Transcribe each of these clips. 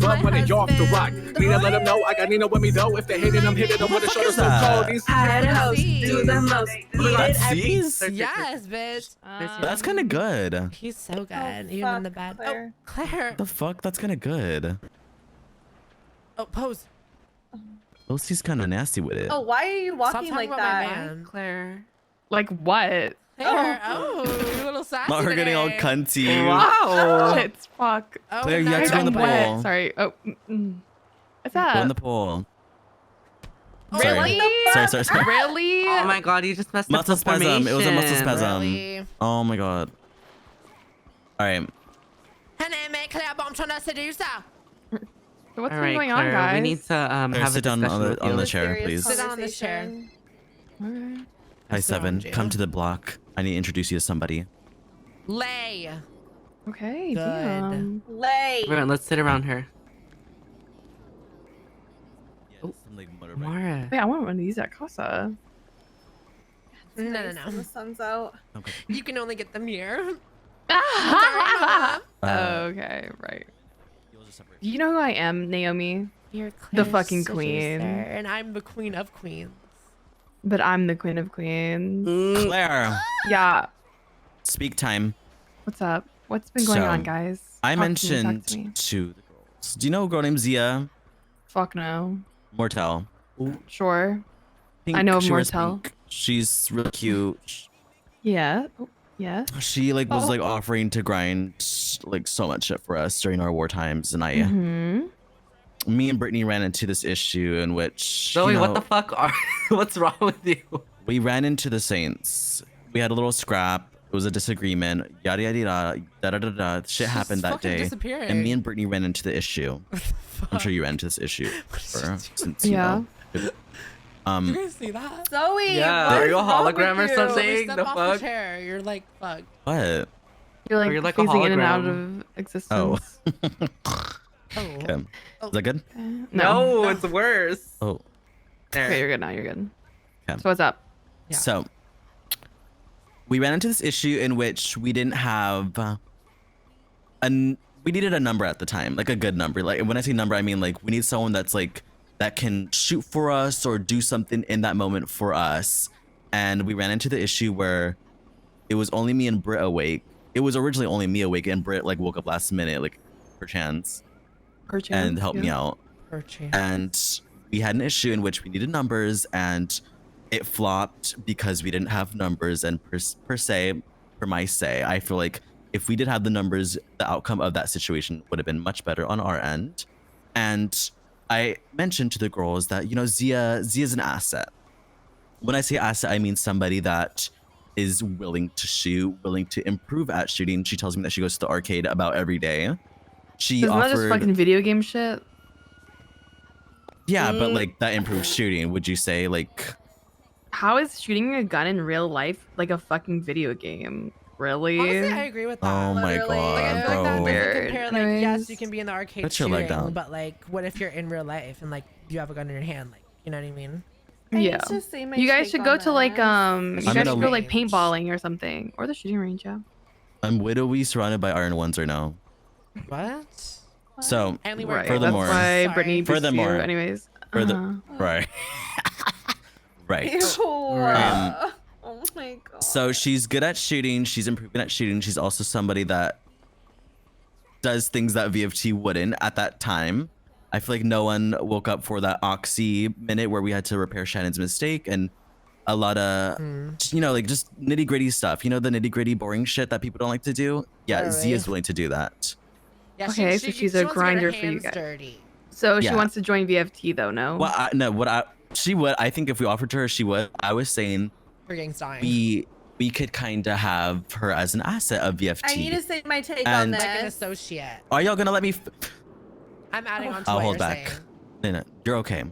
my butt when they off the rock. Need to let them know I got Nino with me though. If they hating, I'm hitting them with a shoulder so cold. These do the most. That's C's? Yes, bitch. That's kind of good. He's so good, even in the bed. Claire. Oh, Claire. The fuck? That's kind of good. Oh, pose. Lucy's kind of nasty with it. Oh, why are you Stop walking talking like about my that? man. Claire. Like what? Claire. Oh, you're a little sassy Not her getting all today. cunty. Wow. Shit, fuck. Oh, Claire, you have to go in the I'm wet. pool. Sorry. Oh. What's Go in that? the pool. Really? Sorry. Really? Oh my god, you just messed Muscle up the spasm. formation. It was a muscle spasm. Really? Oh my god. All right. Her name is Claire, but I'm trying to seduce her. What's All been right, going Claire, on, guys? we need to Claire, have a sit down discussion on the with you. chair, please. Sit on this chair. Alright. Hi, Sit Seven. on, Jayla. Come to the block. I need to introduce you to somebody. Lay. Okay. Good. Damn. Lay. Alright, let's sit around her. Oh, some, like, motorbike. Mara. Wait, I want one of these at Casa. No, Nice no, when no. The sun's out. Okay. You can only get them here. Uh, Okay, right. You know who I am, Naomi? You're The Claire's fucking seducer, queen. and I'm the queen of queens. But I'm the queen of queens. Claire, Yeah. speak time. What's up? What's been going So, on, guys? I Talk to me, mentioned talk to me. to the girls. Do you know a girl named Zia Fuck no. Mortel? Sure. Pink, I know of she wears Mortel. pink. She's really cute. Yeah. Oh, yeah. She like was like offering to grind like so much shit for us during our war times, and me and Brittany ran into this issue in which Zoe, you know, what the fuck are what's wrong with you? we ran into the Saints. We had a little scrap. It was a disagreement. Yada yada yada. Da da da da. Shit happened that fucking day, disappearing. and me and Brittany ran into the issue. I'm sure you ran into this issue. Since, you Yeah. know. You guys see that? Zoe. Yeah, what are is you a wrong with hologram or you? something? Step The off fuck? the chair. You're like, fuck. What? You're You're like, like a phasing in and out hologram. of existence. Oh. Okay. Is that good? No, it's worse. Oh. There. Okay, you're good now. You're good. Okay. So what's up? Yeah. So we ran into this issue in which we didn't have we needed a number at the time, like a good number. Like when I say number, I mean like we need someone that's like that can shoot for us or do something in that moment for us. And we ran into the issue where it was only me and Britt awake. It was originally only me awake, and Britt like woke up last minute, like perchance, and helped me out. And we had an issue in which we needed numbers, and it flopped because we didn't have numbers. And per se, for my say, I feel like if we did have the numbers, the outcome of that situation would have been much better on our end. And I mentioned to the girls that, you know, Zia's an asset. When I say asset, I mean somebody that is willing to shoot, willing to improve at shooting. She tells me that she goes to the arcade about every day. She Isn't that just offered, fucking video game shit? yeah, but like that improves shooting. Would you say like? How is shooting a gun in real life like a fucking video game? Really? Honestly, I agree with that. Oh my Literally. god, Like, I feel like that bro! doesn't Weird. compare, like, yes, Anyways. you can be in the arcade Put your leg shooting, down. but like, what if you're in real life and like you have a gun in your hand? Like, you know what I mean? I Yeah. used to say my You guys take should on go to like that. you I'm guys gonna should go like range. paintballing or something, or the shooting range. Yeah. Widowy surrounded by iron ones right now. What? So I only wear Right. Furthermore- That's why Sorry. Brittany beats Furthermore- you. Anyways. further, right, right. Ew. Um, Oh my god. So she's good at shooting. She's improving at shooting. She's also somebody that does things that VFT wouldn't at that time. I feel like no one woke up for that Oxy minute where we had to repair Shannon's mistake and a lot of, you know, like just nitty gritty stuff. You know, the nitty gritty boring shit that people don't like to do. Yeah, Totally. Zia's willing to do that. Yeah, Okay, so she's a wants to get her grinder for you hands guys. dirty. So she Yeah. wants to join VFT though, no? Well, she would. I think if we offered to her, she would. I was saying Her gang's dying. we could kind of have her as an asset of VFT. I need to say my take on And- this. Like an associate. Are y'all gonna let me? I'm adding on to I'll what hold you're back. saying. No, you're okay,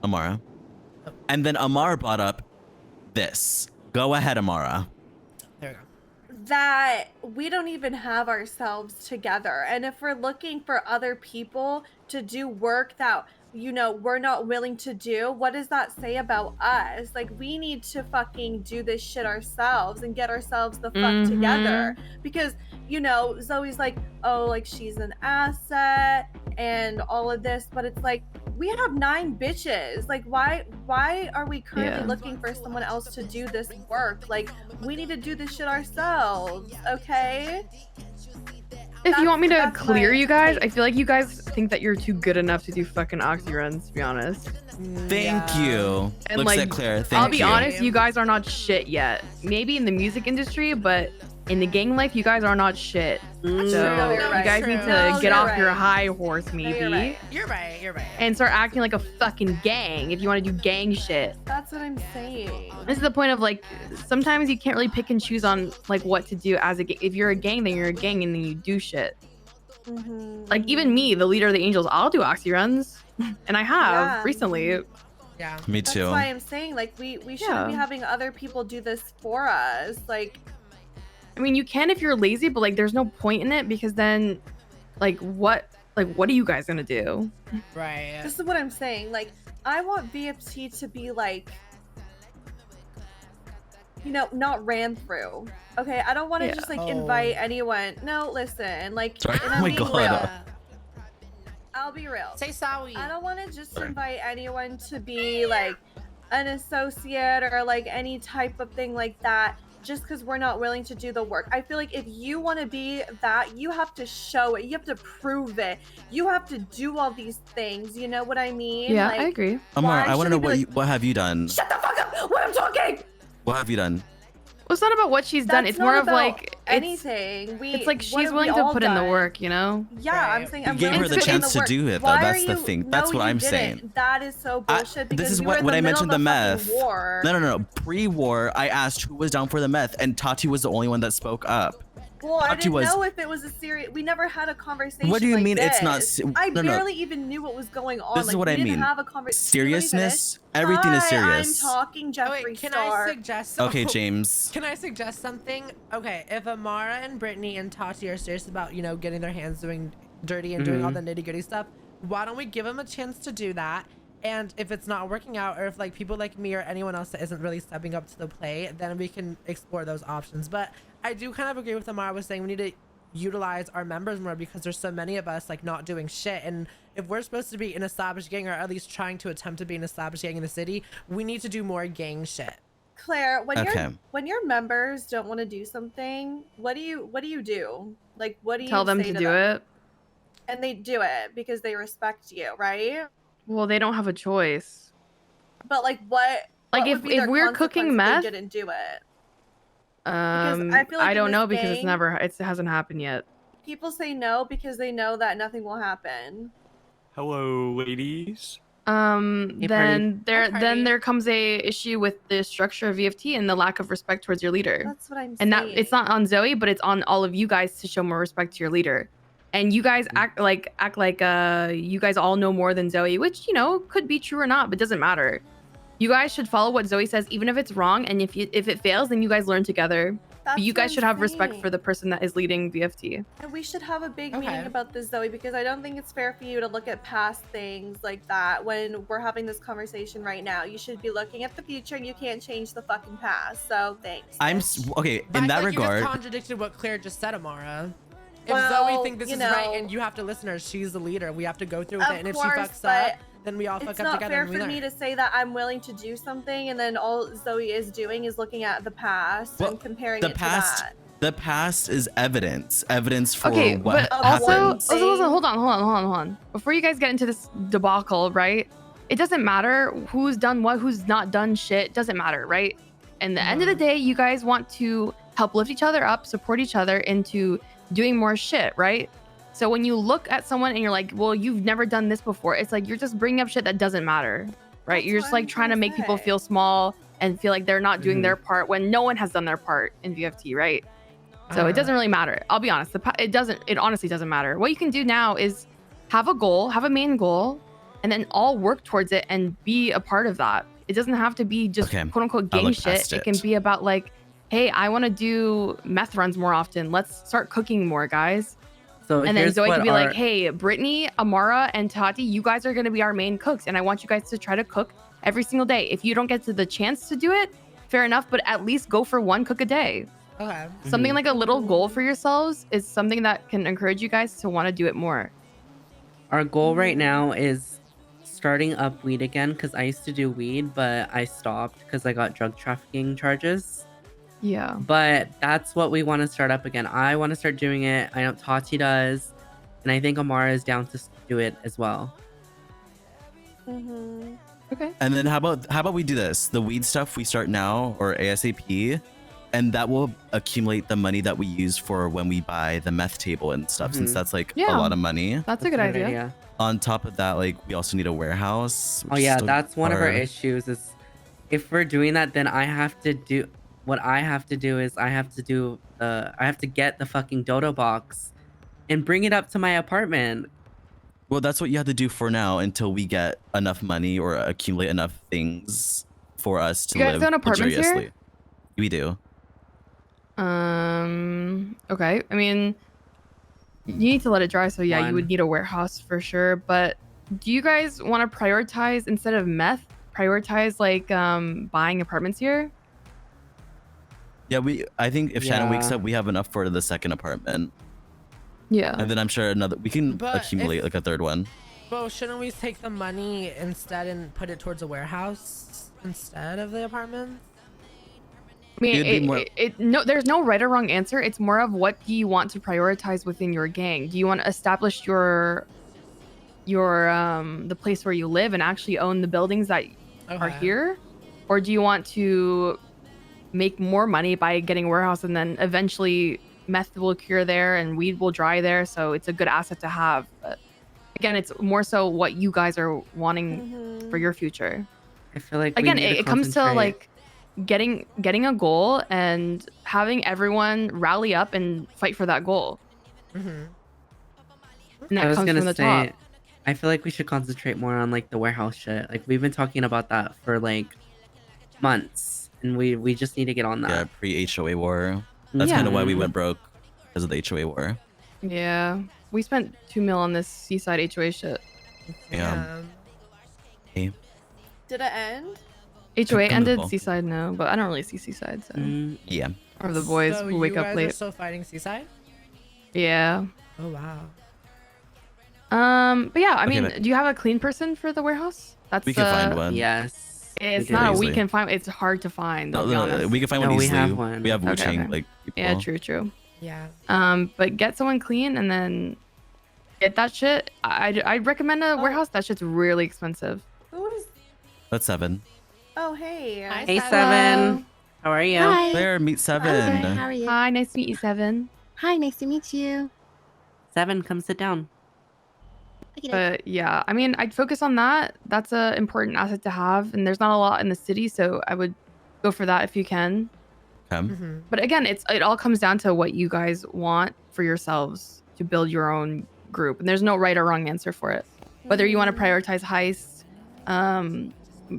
Amara. And then Amara brought up this. Go ahead, Amara. There we go. That we don't even have ourselves together. And if we're looking for other people to do work that, you know, we're not willing to do, what does that say about us? Like, we need to fucking do this shit ourselves and get ourselves the fuck together. Because, you know, Zoe's like, oh, like she's an asset and all of this, but it's like we have 9 bitches. Like why are we currently Yeah. looking for someone else to do this work? Like we need to do this shit ourselves, okay? If you want me to That's clear my you guys, take. I feel like you guys think that you're too good enough to do fucking oxy runs, to be honest. Thank you. And Looks like, at Claire. Thank I'll be you. honest, you guys are not shit yet. Maybe in the music industry, but in the gang life, you guys are not shit. So You're you right. guys need to No, get you're off your right. high horse, No, maybe, you're right. You're right. You're right. and start acting like a fucking gang if you want to do gang shit. That's what I'm saying. This is the point of like, sometimes you can't really pick and choose on like what to do as a gang. If you're a gang, then you're a gang, and then you do shit. Like even me, the leader of the Angels, I'll do oxy runs, and I have Yeah. recently. Yeah. Me That's too. why I'm saying like we shouldn't be having other people do this for us. Like I mean, you can if you're lazy, but like, there's no point in it because then, what are you guys gonna do? Right. this is what I'm saying. Like I want VFT to be like, you know, not ran through. Okay, I don't want to Yeah. just like Oh. invite anyone. No, listen, like, Sorry. and Oh I'm my being God. real. I'll be real. Say sorry. I don't want to just Sorry. invite anyone to be like an associate or like any type of thing like that just because we're not willing to do the work. I feel like if you want to be that, you have to show it. You have to prove it. You have to do all these things. You know what I mean? Yeah, like, I agree. Amar, why I want to should know we be what like, what have you done? Shut the fuck up when I'm talking! What have you done? Well, it's not about what she's done. That's It's more not of about like anything. it's like what she's have we willing to all put in the done? work, you know? Yeah, I'm Right. saying You I'm gave willing her to the put in chance to work. do it, though. Why That's are the you- thing. No, That's what you I'm didn't. saying. That is so bullshit because This is you were what in when the I middle mentioned of the a fucking meth. war. No. Pre-war, I asked who was down for the meth, and Tati was the only one that spoke up. Well, I Tati didn't was- know if it was a serious. We never had a conversation. What do you like mean it's not this. se- I no, no. barely even knew what was going on. This is like, what we I didn't mean. have a conversation. Seriousness? Everything is serious. I'm talking, Oh, Jeffrey wait, can Star. I suggest? Okay, James. Can I suggest something? Okay, if Amara and Brittany and Tati are serious about, you know, getting their hands doing dirty and doing all the nitty gritty stuff, why don't we give them a chance to do that? And if it's not working out, or if like people like me or anyone else that isn't really stepping up to the plate, then we can explore those options. But I do kind of agree with Amara was saying we need to utilize our members more because there's so many of us like not doing shit. And if we're supposed to be an established gang, or at least trying to attempt to be an established gang in the city, we need to do more gang shit. Claire, Okay. when your members don't want to do something, what do you do? Like, what do you Tell them say to do it. And they do it because they respect you, right? Well, they don't have a choice. But like, what? Like, what if- would be if their we're cooking consequence meth- if they didn't do it. I feel like in don't this know because gang- it hasn't happened yet. People say no because they know that nothing will happen. Hello, ladies. Hey, Then Hi, party. there comes a issue with the structure of VFT and the lack of respect towards your leader. That's what I'm saying. And that it's not on Zoe, but it's on all of you guys to show more respect to your leader. And you guys act like you guys all know more than Zoe, which, you know, could be true or not, but doesn't matter. You guys should follow what Zoe says, even if it's wrong. And if it fails, then you guys learn together. But you That's what guys should I'm have respect saying. for the person that is leading VFT. And we should have a big Okay. meeting about this, Zoe, because I don't think it's fair for you to look at past things like that when we're having this conversation right now. You should be looking at the future, and you can't change the fucking past. So thanks. Okay. But In I that feel like you regard, just contradicted what Claire just said, Amara. If Well, Zoe thinks this you is right know- and you have to listen to her, she's the leader. We have to go through with Of it. And if course, she fucks but up, then we all fuck It's up not together. fair and we for me learn. to say that I'm willing to do something, and then all Zoe is doing is looking at the past Well, and comparing the it past- to that. the past is evidence for Okay, what but happened. also, listen, hold on. Before you guys get into this debacle, right? It doesn't matter who's done what, who's not done shit. Doesn't matter, right? And the end of the day, you guys want to help lift each other up, support each other into doing more shit, right? So when you look at someone and you're like, well, you've never done this before, it's like you're just bringing up shit that doesn't matter, right? That's You're what just like I'm trying to gonna make people say. feel small and feel like they're not doing their part when no one has done their part in VFT, right? So it doesn't really matter. I'll be honest. It honestly doesn't matter. What you can do now is have a goal, have a main goal, and then all work towards it and be a part of that. It doesn't have to be just Okay, quote unquote I'll gang look shit. past It can it. be about like, hey, I want to do meth runs more often. Let's start cooking more, guys. So And then here's Zoe what could be our- like, hey, Brittany, Amara, and Tati, you guys are going to be our main cooks. And I want you guys to try to cook every single day. If you don't get to the chance to do it, fair enough, but at least go for one cook a day. Okay. Something like a little goal for yourselves is something that can encourage you guys to want to do it more. Our goal right now is starting up weed again because I used to do weed, but I stopped because I got drug trafficking charges. Yeah. But that's what we want to start up again. I want to start doing it. I know Tati does, and I think Amara is down to do it as well. Okay. And then how about we do this? The weed stuff we start now or ASAP, and that will accumulate the money that we use for when we buy the meth table and stuff, since that's like a Yeah. lot of money. That's a good idea. On top of that, like we also need a warehouse. Oh which is yeah, still that's one of our hard. issues is if we're doing that, then I have to do what I have to do is I have to get the fucking dodo box and bring it up to my apartment. Well, that's what you have to do for now until we get enough money or accumulate enough things for us to You guys live own apartments here? luxuriously. We do. Okay. I mean, you need to let it dry, so yeah, you would need a warehouse for sure. But do you guys want to prioritize instead of meth? Prioritize like buying apartments here? Yeah, I think if Shannon wakes Yeah. up, we have enough for the second apartment. Yeah. And then I'm sure we can But accumulate if- like a third one. Well, shouldn't we take the money instead and put it towards a warehouse instead of the apartment? I mean, It'd be more- no, there's no right or wrong answer. It's more of what do you want to prioritize within your gang? Do you want to establish your the place where you live and actually own the buildings that are Okay. here, or do you want to make more money by getting a warehouse and then eventually meth will cure there and weed will dry there, so it's a good asset to have. But again, it's more so what you guys are wanting for your future. I feel like Again, we need it comes to concentrate. like getting a goal and having everyone rally up and fight for that goal. And that I was comes gonna from the say, top. I feel like we should concentrate more on like the warehouse shit. Like we've been talking about that for like months, and we just need to get on Yeah, that. pre-HOA war. That's Yeah. kind of why we went broke, because of the HOA war. Yeah, we spent 2 mil on this seaside HOA shit. Yeah. Hey. Did it end? HOA ended, Wonderful. seaside no, but I don't really see seaside, so Yeah. or the boys So who wake you up guys late. are still fighting Seaside? Yeah. Oh wow. But yeah, I Okay, mean, but- do you have a clean person for the warehouse? That's We can find one. Yes. It's do not a easily. we can find. It's hard to find. No, I'll be honest. we can find No, one we easily. have one. We have Okay, Wu-Chang okay. like people. Yeah, true. Yeah. But get someone clean and then get that shit. I'd recommend a warehouse. That shit's really expensive. Who is? That's 7. Oh, hey. Hi, Hey Seven. Seven, how are you? Hi. There, meet 7. Hi, how are you? Hi, nice to meet you, Seven. Hi, nice to meet you. Seven, come sit down. Okay, But yeah, I mean, I'd focus on that. That's a important asset to have, and there's not a lot in the city, so I would go for that if you can. Okay. Mm-hmm. But again, it all comes down to what you guys want for yourselves to build your own group, and there's no right or wrong answer for it. Whether you want to prioritize heists,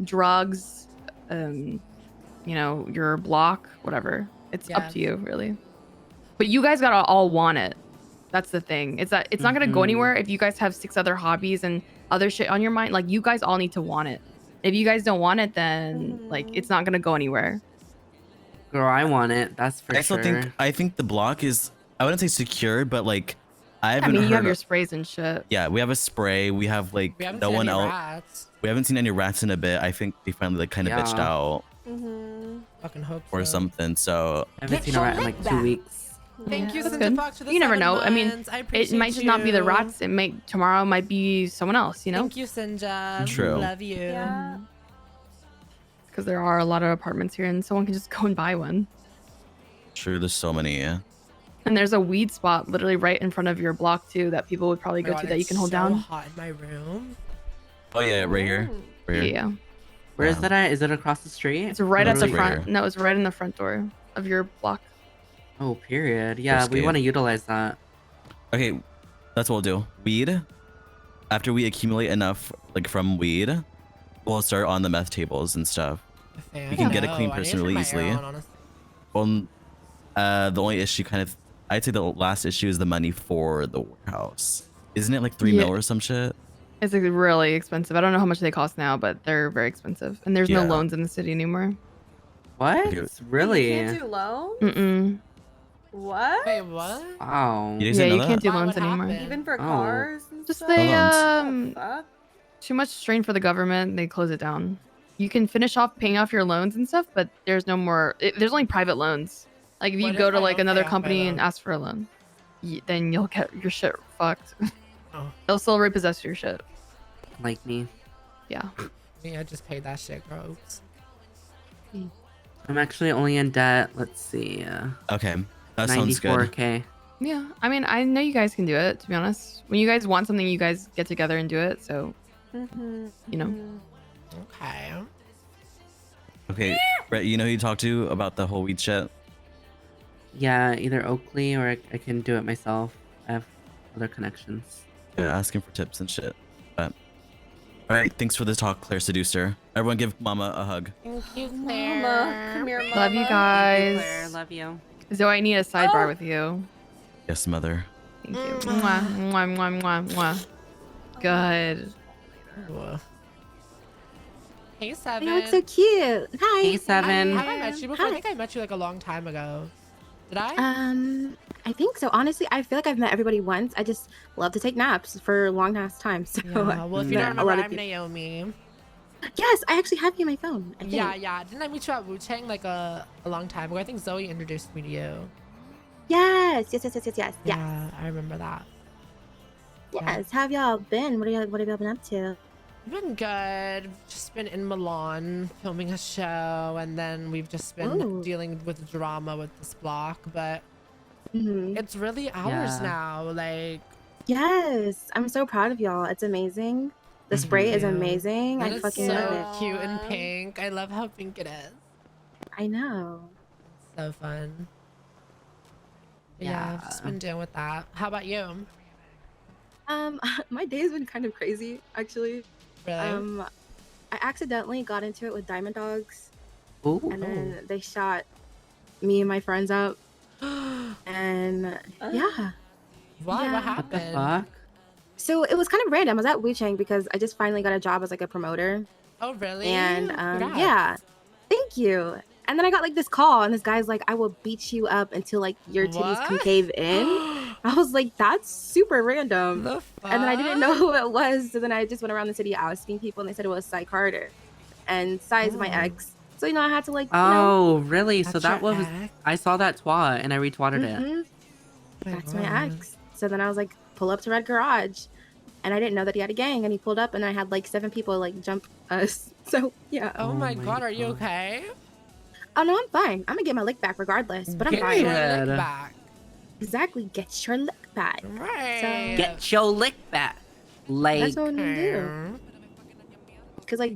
drugs, your block, whatever. It's up to you, really. But you guys gotta all want it. That's the thing. It's that it's not gonna go anywhere if you guys have 6 other hobbies and other shit on your mind. Like you guys all need to want it. If you guys don't want it, then like it's not gonna go anywhere. Girl, I want it. That's for I still sure. think the block is, I wouldn't say secured, but like I I haven't mean, you have heard your sprays and shit. Yeah, we have a spray. We have like We haven't no seen one any else. rats. We haven't seen any rats in a bit. I think they finally like kind of bitched Yeah. out Fucking hope or so. something. So I haven't seen a rat in like 2 weeks. Thank you, That's Cinder good. Fox, for the You never 7 know. I mean, months. I it appreciate might just not be the you. rats. It might tomorrow might be someone else. You know, Thank you, Sinja. True. Love you. Yeah. because there are a lot of apartments here, and someone can just go and buy one. true, there's so many. Yeah. And there's a weed spot literally right in front of your block too that people would probably Oh my go God, to that you it's can hold so down. hot in my room. Oh yeah, right here. Right here. Yeah, Where is Yeah. that at? Is it across the street? it's right at the Literally right front. here. No, it's right in the front door of your block. Oh, period. Yeah, we Risky. want to utilize that. Okay, that's what we'll do. Weed. After we accumulate enough, like from weed, we'll start on the meth tables and stuff. Okay, You can get a know. clean I need to person turn really my easily. air on, honestly. Well, the only issue I'd say the last issue is the money for the warehouse. Isn't it like 3 Yeah. mil or some shit? It's like, really expensive. I don't know how much they cost now, but they're very expensive. And there's no Yeah. loans in the city anymore. What? Okay. Really? You can't do loans? Mm-mm. What? Wait, what? Wow. You Yeah, didn't know you that? can't do Why, loans what anymore. happened? Even for Oh. cars and Just So- they Oh, fuck. too much strain for the government. They close it down. You can finish off paying off your loans and stuff, but there's no more. There's only private loans. Like if you What go if to I like don't another pay off my company and loan? ask for a loan, then you'll get your shit fucked. Oh. They'll still repossess your shit. Like me. Yeah. Me, I just paid that shit, bro. Oops. I'm actually only in debt. Let's see. Okay, that sounds good. 94K. Yeah. I mean, I know you guys can do it. To be honest, when you guys want something, you guys get together and do it. So you know. Okay. Okay, Brett, you know who you talked to about the whole weed shit? Yeah, either Oakley or I can do it myself. I have other connections. Yeah, asking for tips and shit. But all right, thanks for the talk, Claire Seducer. Everyone, give Mama a hug. Thank you, Mama, come here, mama. Love you Claire, guys. love you. Zoe, I need a sidebar Oh. with you. Yes, Mother. Thank you. Mwah, mwah, mwah, mwah, mwah. Good. Ooh. Hey, Seven. You look so cute. Hi. Hey, Seven. Have I met you before? I Hi. think I met you like a long time ago. Did I? I think so. Honestly, I feel like I've met everybody once. I just love to take naps for a long ass time. So Yeah, well, if you I've don't met a remember, lot of I'm people. Naomi. Yes, I actually have you on my phone. I think. Yeah. Didn't I meet you at Wu Tang like a long time ago? I think Zoe introduced me to you. Yes. Yeah. Yeah, I remember that. Yeah. Yes. How have y'all been? What have y'all been up to? Been good. Just been in Milan filming a show, and then we've just been Ooh. dealing with drama with this block. But Hmm. it's really ours Yeah. now. Like, Yes. I'm so proud of y'all. It's amazing. The spray is you. amazing. and I it's fucking so love it. cute and Aw. pink. I love how pink it is. I know. So fun. Yeah, I've just Yeah. been dealing with that. How about you? My day's been kind of crazy, actually. Really? I accidentally got into it with Diamond Dogs, Ooh. and then they shot me and my friends up, and Oh. yeah. What? yeah. What What the happened? fuck? So it was kind of random. I was at Wu Chang because I just finally got a job as like a promoter, Oh, really? and Congrats. yeah, thank you. And then I got like this call, and this guy's like, "I will beat you up until like your titties can What? cave in." I was like, "That's super random." The fuck? And then I didn't know who it was, so then I just went around the city asking people, and they said it was Cy Carter, and Cy's my Oh. ex. So you know, I had to like, you know, Oh, really? So That's that your was. ex? I saw that twat and I retweeted it. mhm, Oh that's my God. ex. So then I was like, pull up to Red Garage, and I didn't know that he had a gang, and he pulled up, and I had like 7 people like jump us. So yeah. Oh, Oh my my God, are you God. okay? Oh no, I'm fine. I'm gonna get my lick back regardless, but I'm Get fine. your Good. lick back. Exactly, get your lick back. Right. Get your lick back. Like, That's what I'm gonna do. Okay. Cause like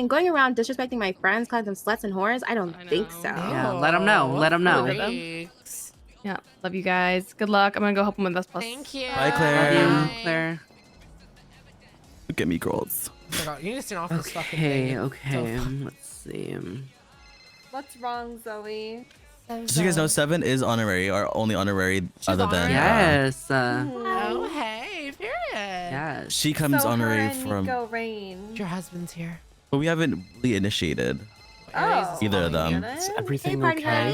going around disrespecting my friends, calling them sluts and whores, I don't I think know. so. Yeah, let 'em know, let 'em know. Freaks. Yeah. Love you guys. Good luck. I'm gonna go help them with this plus. Thank you. Bye, love Claire. you, Claire. Look at me, girls. Oh my God, you need to turn off this fucking Okay, thing. okay. So Let's see. What's wrong, Zoe? Just so you guys know, Seven is honorary, our only honorary other than. honorary? Yes. Oh, hey, period. Yes. She comes so honorary her and from, Nico Rain. Your husband's here. but we haven't really initiated Oh, either of my them. goodness. Is everything Hey, party okay? guys.